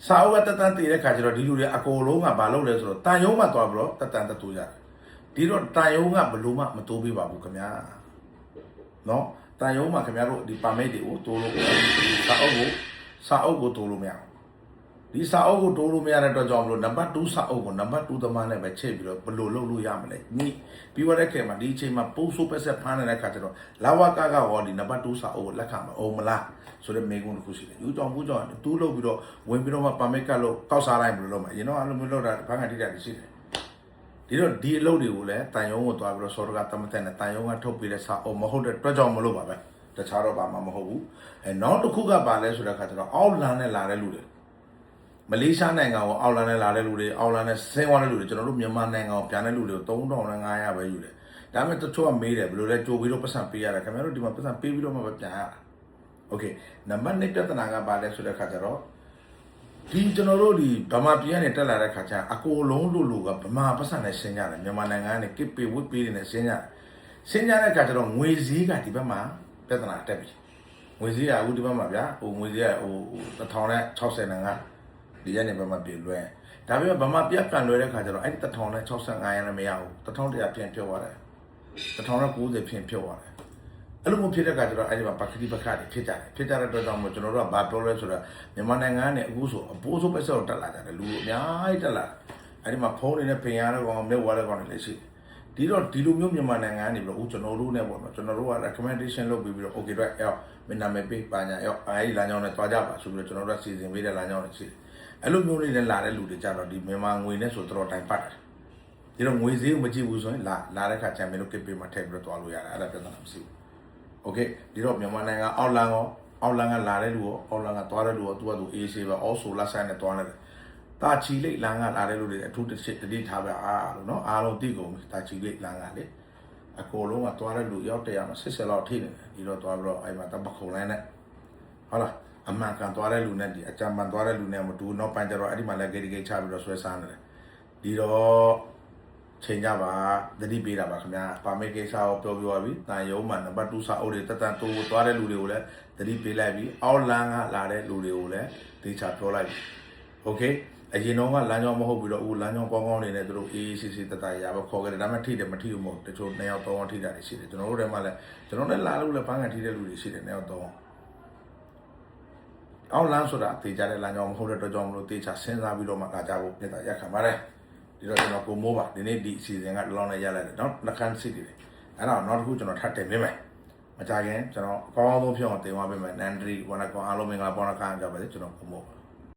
စာအုပ်ကတက်တန်းတည်တဲ့ခါကျတော့ဒီလူတွေအကုန်လုံးကဘာလုပ်လဲဆိုတော့တန်ယုံမှသွားပြီးတော့တက်တန်းတူရတယ်ဒီတော့တန်ယုံကဘလို့မှမတိုးပေးပါဘူးခင်ဗျာနော်တန်ယုံမှာခင်ဗျားတို့ဒီပါမစ်တွေကိုတိုးလို့စာအုပ်ကိုတိုးလို့မရဘူးဒီစာအုပ်ကိုတိုးလို့မရတဲ့အတွက်ကြောင့်မလို့နံပါတ်2စာအုပ်ကိုနံပါတ်2သမားနဲ့ပဲချိန်ပြီးတော့ဘလို့လုပ်လို့ရမလဲနိပြီးတော့တဲ့ခေတ်မှာဒီအချိန်မှာပိုးဆိုးပက်ဆက်ဖမ်းနေတဲ့ခါကျတော့လာဝကကဟောဒီနံပါတ်2စာအုပ်ကိုလက်ခံမအောင်မလားဆိုတဲ့မေးခွန်းတစ်ခုရှိတယ်ယူကြောင်ဘူးကြောင်တူးလုပ်ပြီးတော့ဝင်ပြီးတော့မှပါမစ်ကတ်လို့ကောက်စားလိုက်ဘယ်လိုလုပ်မလဲရင်တော့အဲ့လိုမျိုးလုပ်တာဘာမှတိကျတယ်ရှိတယ်ဒီတော့ဒီအလုပ်တွေကိုလည်းတန်ယုံကိုသွားပြီးတော့စောရကတမတဲ့နဲ့တန်ယုံကထုတ်ပေးတဲ့စာအုပ်မဟုတ်တဲ့အတွက်ကြောင့်မလို့ပါပဲတခြားတော့ဘာမှမဟုတ်ဘူးနောက်တစ်ခုကပါလဲဆိုတဲ့ခါကျတော့အောက်လန်နဲ့လာတဲ့လူတွေမလေးရှားနိုင်ငံကိုအောက်လန်နဲ့လာတဲ့လူတွေအောက်လန်နဲ့ဆင်းသွားတဲ့လူတွေကျွန်တော်တို့မြန်မာနိုင်ငံကိုပြန်တဲ့လူတွေကို3500ပဲယူတယ်ဒါပေမဲ့တချို့ကမေးတယ်ဘယ်လိုလဲကြိုပြီးတော့ပတ်စံပေးရတယ်ခင်ဗျားတို့ဒီမှာပတ်စံပေးပြီးတော့မှပဲပြန်ရတာโอเคနံပါတ်1ပြဿနာကပါလဲဆိုတဲ့ခါကျတော့ဒီကျွန်တော်တို့ဒီဗမာပြည်ကနေတက်လာတဲ့ခါကျအကိုလုံးလူကဗမာပတ်စံနဲ့ရှင်းကြတယ်မြန်မာနိုင်ငံကနေကစ်ပေဝစ်ပေးနေရှင်းကြတဲ့ခါကျတော့ငွေစည်းကဒီဘက်မှာပြဿနာတက်ပြီငွေစည်းကအခုဒီဘက်မှာဗျာဟိုငွေစည်းကဟို1060နဲ့ငါဒီရက်နေဘက်မှာပြည်လွဲဒါပေမဲ့ဗမာပြတ်ပြန်လွဲတဲ့ခါကျတော့အဲ့1065ရမ်းလည်းမရဘူး1100ပြန်ပြော့သွားတယ်1090ပြန်ပြော့သွားတယ်အဲ့လိုမျိုးဖြစ်တဲ့ခါကျတော့အဲ့ဒီမှာပကတိပခတ်တွေဖြစ်ကြတဲ့အတွက်ကြောင့်မို့ကျွန်တော်တို့ကဘာပြောလဲဆိုတော့မြန်မာနိုင်ငံကနေအခုဆိုအပိုးဆိုပဲဆောက်တက်လာကြတယ်လူအများကြီးတက်လာအဲ့ဒီမှာဖုန်းတွေနဲ့ပင်ရတဲ့ကောင်မြုပ်သွားတဲ့ကောင်တွေလည်းရှိဒီတော့ဒီလိုမျိုးမြန်မာနိုင်ငံကနေပြီးတော့ကျွန်တော်တို့နဲ့ပေါ့နော်ကျွန်တော်တို့က recommendation လုပ်ပြီးတော့ okay တော့မင်းနာမည်ပေးပါညာအဲ့ဒီလမ်းကြောင်းနဲ့တွားကြပါဆိုပြီးတော့ကျွန်တော်တို့စီစဉ်ပေးတဲ့လမ်းကြောင်းတွေရှိတယ်အဲ့လိုမျိုးတွေနဲ့လာတဲ့လူတွေကြတော့ဒီမြန်မာငွေနဲ့ဆိုတော့တိုင်ပတ်တယ်ဒီတော့ငွေဈေးကိုမကြည့်ဘူးဆိုရင်လာတဲ့ခါချန်ပီယံတို့ကစ်ပေးမှထည့်ပြီးတော့တွားလို့ရတယ်အဲ့ဒါပြဿနာမရှိဘူးโอเคဒီတော့မြန်မာနိုင်ငံအောက်လန်ကလာတဲ့လူရောအောက်လန်ကသွားတဲ့လူရောသူကသူ AC ပဲ also လက်ဆိုင်နဲ့တွားနေတယ်တာချီလိတ်လန်ကလာတဲ့လူတွေအထူးတစ်ချက်တတိထားပဲလို့နော်အားလုံးသိကုန်ပြီတာချီလိတ်လန်ကလေအကုန်လုံးကတွားတဲ့လူရောက်100မှာ80လောက်ထိနေတယ်ဒီတော့တွားပြီးတော့အဲ့မှာတပခုံလိုင်းနဲ့ဟုတ်လားအမှန်ကန်တွားတဲ့လူနဲ့ဒီအကြံပန်တွားတဲ့လူနဲ့မတူနောက်ပိုင်းကျတော့အဲ့ဒီမှာလည်းဂိတ်ချပြီးတော့ဆွဲစားနေတယ်ဒီတော့ချိန်ကြပါတတိပေးတာပါခင်ဗျာပါမေကိစ္စကိုပြောပြီးတန်ရုံးမှာနံပါတ်2စာအုပ်တွေတက်တန်တိုးသွားတဲ့လူတွေကိုလည်းတတိပေးလိုက်ပြီးအောက်လန်ကလာတဲ့လူတွေကိုလည်းဒေချာပြောလိုက်ပြီโอเคအရင်တော့ကလမ်းကြောင်းမဟုတ်ပြီးတော့အခုလမ်းကြောင်းကောင်းနေတယ်သူတို့ AACC တတရပါခေါ်ခဲ့တယ်ဒါမှထိတယ်မထိဘူးမဟုတ်တချို့2ယောက်3ယောက်ထိတာရှိတယ်ကျွန်တော်တို့ထဲမှာလည်းကျွန်တော်နဲ့လာလို့လည်းဘန်းကန်ထိတဲ့လူတွေရှိတယ်2ယောက်3ယောက်အောက်လမ်းဆိုတာတေချာတဲ့လမ်းကြောင်းမဟုတ်တဲ့အတွက်ကြောင့်မလို့တေချာစဉ်းစားပြီးတော့မှလာကြဖို့ပြတာရက်ခံပါတယ်ဒီတော့ကျွန်တော်ကိုမိုးပါဒီနေ့ဒီအစီအစဉ်ကလောင်းနဲ့ရလိုက်တယ်နော်လက်ခံစစ်တယ်အဲ့တော့နောက်တစ်ခုကျွန်တော်ထပ်တင်ပေးမယ်မကြခင်ကျွန်တော်အကောင်းဆုံးဖြစ်အောင်တင်သွားပေးမယ်နန်ဒရီဝနကွန်အားလုံးမင်္ဂလာပေါင်းရခံကြပါစေကျွန်တော်ကိုမိုး